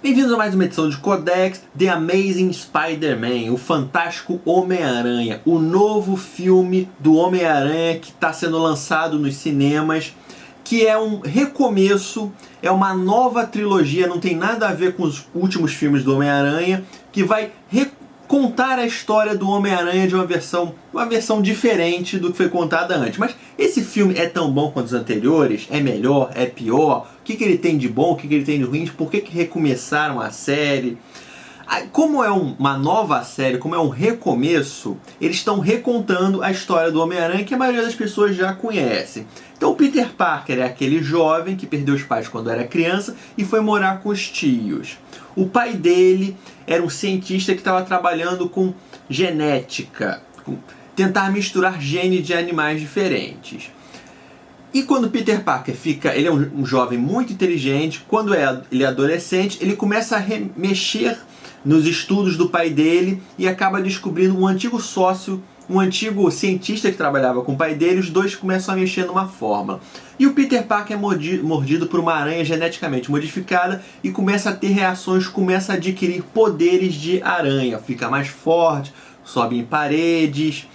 Bem-vindos a mais uma edição de Codex, The Amazing Spider-Man, o Fantástico Homem-Aranha, o novo filme do Homem-Aranha que está sendo lançado nos cinemas, que é um recomeço, é uma nova trilogia, não tem nada a ver com os últimos filmes do Homem-Aranha, que vai contar a história do Homem-Aranha de uma versão diferente do que foi contada antes. Mas esse filme é tão bom quanto os anteriores? É melhor? É pior? O que ele tem de bom? O que ele tem de ruim? Por que recomeçaram a série? Como é uma nova série, como é um recomeço, eles estão recontando a história do Homem-Aranha que a maioria das pessoas já conhece. Então o Peter Parker é aquele jovem que perdeu os pais quando era criança e foi morar com os tios. O pai dele era um cientista que estava trabalhando com genética, tentar misturar genes de animais diferentes. E quando Peter Parker ele é um jovem muito inteligente, quando ele é adolescente, ele começa a mexer nos estudos do pai dele e acaba descobrindo um antigo sócio, um antigo cientista que trabalhava com o pai dele. Os dois começam a mexer numa fórmula. E o Peter Parker é mordido por uma aranha geneticamente modificada e começa a ter reações, começa a adquirir poderes de aranha. Fica mais forte, sobe em paredes.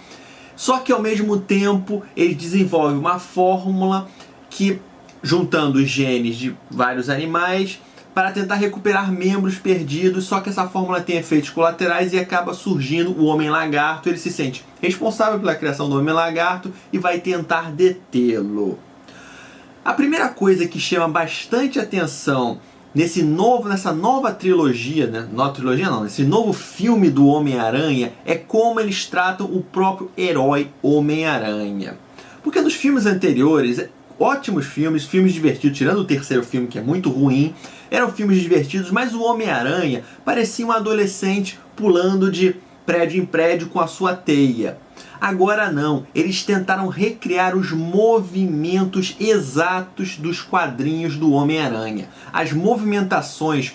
Só que ao mesmo tempo ele desenvolve uma fórmula que, juntando os genes de vários animais, para tentar recuperar membros perdidos, só que essa fórmula tem efeitos colaterais e acaba surgindo o Homem-Lagarto. Ele se sente responsável pela criação do Homem-Lagarto e vai tentar detê-lo. A primeira coisa que chama bastante atenção nessa nova trilogia, né? Nesse novo filme do Homem-Aranha é como eles tratam o próprio herói Homem-Aranha. Porque nos filmes anteriores, ótimos filmes divertidos, tirando o terceiro filme que é muito ruim, eram filmes divertidos, mas o Homem-Aranha parecia um adolescente pulando de prédio em prédio com a sua teia. Agora não, eles tentaram recriar os movimentos exatos dos quadrinhos do Homem-Aranha. As movimentações,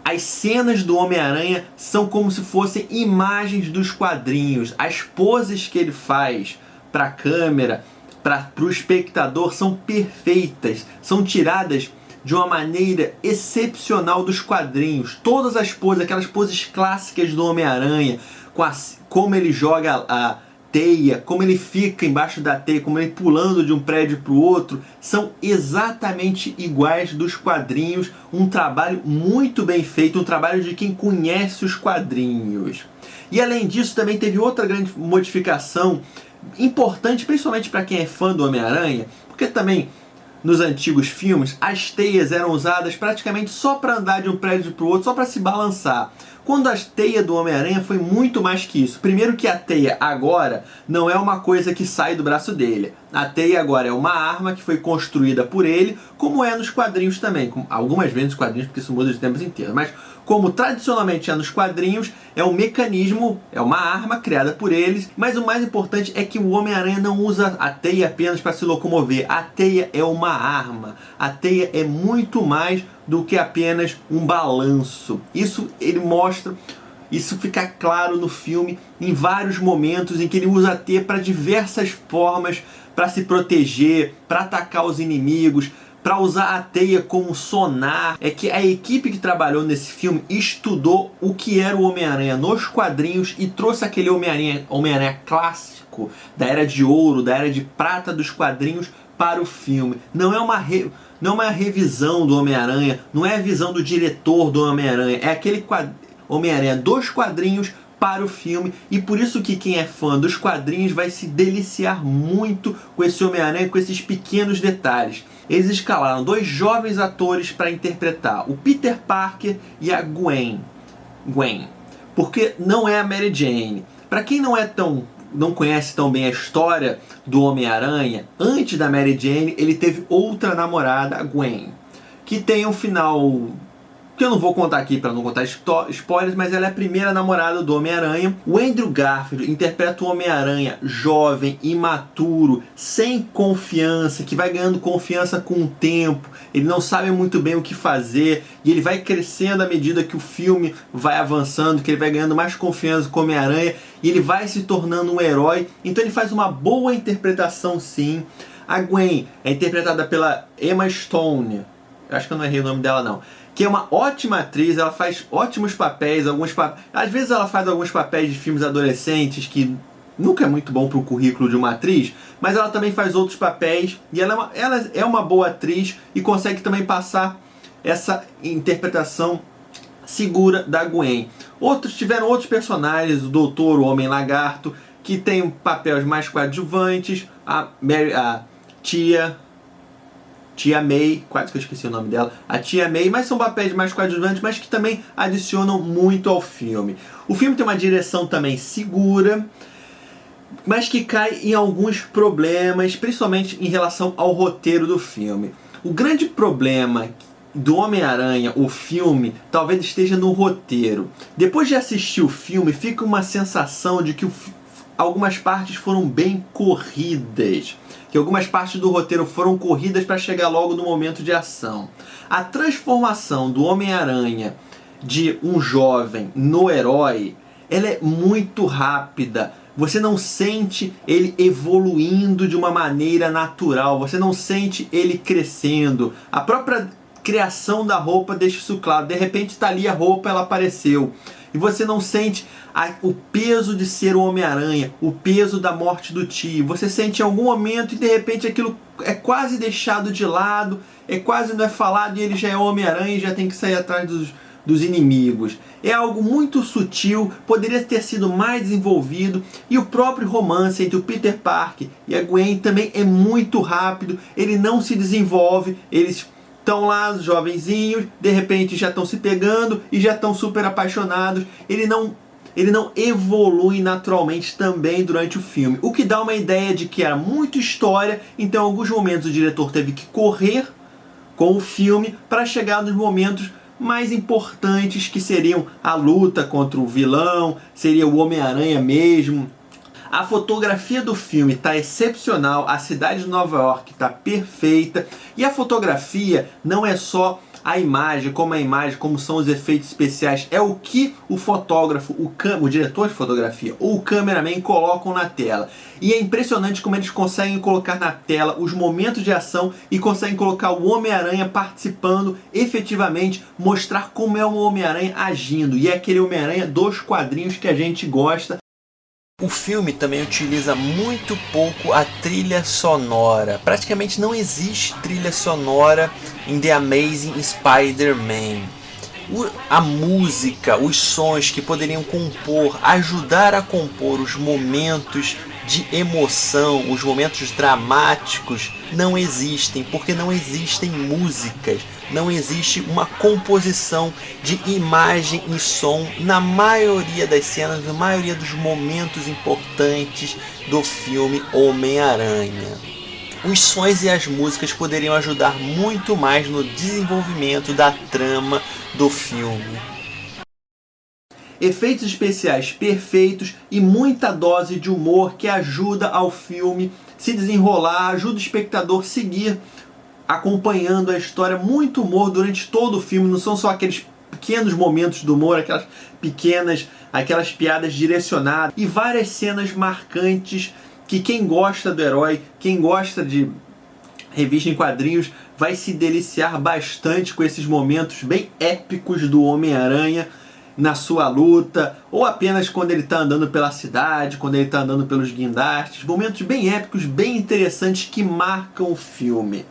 as cenas do Homem-Aranha são como se fossem imagens dos quadrinhos. As poses que ele faz para a câmera, para o espectador, são perfeitas, são tiradas de uma maneira excepcional dos quadrinhos. Todas as poses, aquelas poses clássicas do Homem-Aranha, como ele joga a teia, como ele fica embaixo da teia, como ele pulando de um prédio para o outro, são exatamente iguais dos quadrinhos. Um trabalho muito bem feito, um trabalho de quem conhece os quadrinhos. E além disso, também teve outra grande modificação importante, principalmente para quem é fã do Homem-Aranha, porque também nos antigos filmes as teias eram usadas praticamente só para andar de um prédio para o outro, só para se balançar. Quando a teia do Homem-Aranha foi muito mais que isso. Primeiro que a teia agora não é uma coisa que sai do braço dele. A teia agora é uma arma que foi construída por ele, como é nos quadrinhos também. Algumas vezes nos quadrinhos, porque isso muda de tempos inteiros. Mas como tradicionalmente é nos quadrinhos, é um mecanismo, é uma arma criada por eles. Mas o mais importante é que o Homem-Aranha não usa a teia apenas para se locomover. A teia é uma arma. A teia é muito mais do que apenas um balanço. Isso ele mostra, isso fica claro no filme em vários momentos em que ele usa a teia para diversas formas, para se proteger, para atacar os inimigos, para usar a teia como sonar. É que a equipe que trabalhou nesse filme estudou o que era o Homem-Aranha nos quadrinhos e trouxe aquele Homem-Aranha clássico da Era de Ouro, da Era de Prata dos quadrinhos para o filme. Não é uma revisão do Homem-Aranha, não é a visão do diretor do Homem-Aranha, é aquele Homem-Aranha dos quadrinhos para o filme, e por isso que quem é fã dos quadrinhos vai se deliciar muito com esse Homem-Aranha, com esses pequenos detalhes. Eles escalaram 2 jovens atores para interpretar o Peter Parker e a Gwen, porque não é a Mary Jane. Para quem não conhece tão bem a história do Homem-Aranha, antes da Mary Jane, ele teve outra namorada, a Gwen, que tem um final que eu não vou contar aqui para não contar spoilers, mas ela é a primeira namorada do Homem-Aranha. O Andrew Garfield interpreta o Homem-Aranha jovem, imaturo, sem confiança, que vai ganhando confiança com o tempo. Ele não sabe muito bem o que fazer e ele vai crescendo à medida que o filme vai avançando, que ele vai ganhando mais confiança com o Homem-Aranha e ele vai se tornando um herói. Então ele faz uma boa interpretação, sim. A Gwen é interpretada pela Emma Stone. Eu acho que eu não errei o nome dela, não. que é uma ótima atriz, ela faz ótimos papéis, às vezes ela faz alguns papéis de filmes adolescentes que nunca é muito bom para o currículo de uma atriz, mas ela também faz outros papéis e ela é uma boa atriz e consegue também passar essa interpretação segura da Gwen. Tiveram outros personagens, o Doutor, o Homem-Lagarto, que tem papéis mais coadjuvantes, a Tia May, quase que eu esqueci o nome dela, a Tia May, mas são papéis mais coadjuvantes, mas que também adicionam muito ao filme. O filme tem uma direção também segura, mas que cai em alguns problemas, principalmente em relação ao roteiro do filme. O grande problema do Homem-Aranha, o filme, talvez esteja no roteiro. Depois de assistir o filme, fica uma sensação de que algumas partes foram bem corridas, que algumas partes do roteiro foram corridas para chegar logo no momento de ação. A transformação do Homem-Aranha de um jovem no herói, ela é muito rápida. Você não sente ele evoluindo de uma maneira natural, você não sente ele crescendo. A própria criação da roupa deixa isso claro. De repente está ali a roupa, ela apareceu. E você não sente o peso de ser o Homem-Aranha, o peso da morte do tio. Você sente em algum momento e de repente aquilo é quase deixado de lado, quase não é falado e ele já é o Homem-Aranha e já tem que sair atrás dos inimigos. É algo muito sutil, poderia ter sido mais desenvolvido, e o próprio romance entre o Peter Parker e a Gwen também é muito rápido, ele não se desenvolve, eles estão lá, jovenzinhos, de repente já estão se pegando e já estão super apaixonados, ele não evolui naturalmente também durante o filme, o que dá uma ideia de que era muita história, então em alguns momentos o diretor teve que correr com o filme para chegar nos momentos mais importantes, que seriam a luta contra o vilão, seria o Homem-Aranha mesmo. A fotografia do filme está excepcional, a cidade de Nova York está perfeita, e a fotografia não é só a imagem, como são os efeitos especiais, é o que o fotógrafo, o diretor de fotografia ou o cameraman colocam na tela. E é impressionante como eles conseguem colocar na tela os momentos de ação e conseguem colocar o Homem-Aranha participando efetivamente, mostrar como é o Homem-Aranha agindo. E é aquele Homem-Aranha dos quadrinhos que a gente gosta. O filme também utiliza muito pouco a trilha sonora. Praticamente não existe trilha sonora em The Amazing Spider-Man. A música, os sons que poderiam ajudar a compor os momentos de emoção, os momentos dramáticos, não existem, porque não existem músicas, não existe uma composição de imagem e som na maioria das cenas, na maioria dos momentos importantes do filme Homem-Aranha. Os sons e as músicas poderiam ajudar muito mais no desenvolvimento da trama do filme. Efeitos especiais perfeitos e muita dose de humor que ajuda ao filme se desenrolar, ajuda o espectador a seguir acompanhando a história. Muito humor durante todo o filme, não são só aqueles pequenos momentos do humor, aquelas piadas direcionadas e várias cenas marcantes que quem gosta do herói, quem gosta de revista em quadrinhos, vai se deliciar bastante com esses momentos bem épicos do Homem-Aranha na sua luta, ou apenas quando ele está andando pela cidade, quando ele está andando pelos guindastes. Momentos bem épicos, bem interessantes que marcam o filme.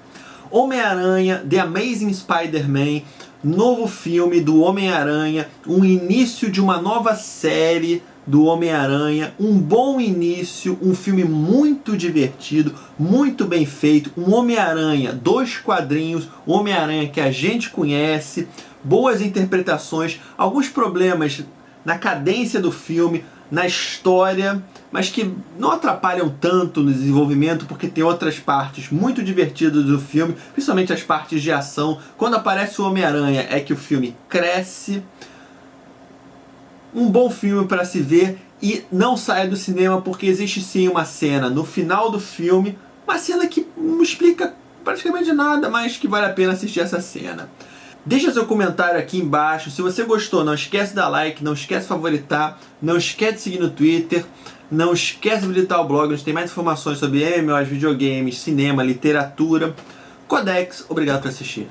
Homem-Aranha, The Amazing Spider-Man, novo filme do Homem-Aranha, um início de uma nova série do Homem-Aranha, um bom início, um filme muito divertido, muito bem feito, um Homem-Aranha dos quadrinhos, um Homem-Aranha que a gente conhece, boas interpretações, alguns problemas na cadência do filme, na história, mas que não atrapalham tanto no desenvolvimento, porque tem outras partes muito divertidas do filme, principalmente as partes de ação. Quando aparece o Homem-Aranha é que o filme cresce. Um bom filme para se ver, e não saia do cinema, porque existe sim uma cena no final do filme, uma cena que não explica praticamente nada, mas que vale a pena assistir essa cena. Deixa seu comentário aqui embaixo. Se você gostou, não esquece de dar like, não esquece de favoritar, não esquece de seguir no Twitter, não esquece de visitar o blog, onde tem mais informações sobre MMOs, videogames, cinema, literatura. Codex, obrigado por assistir.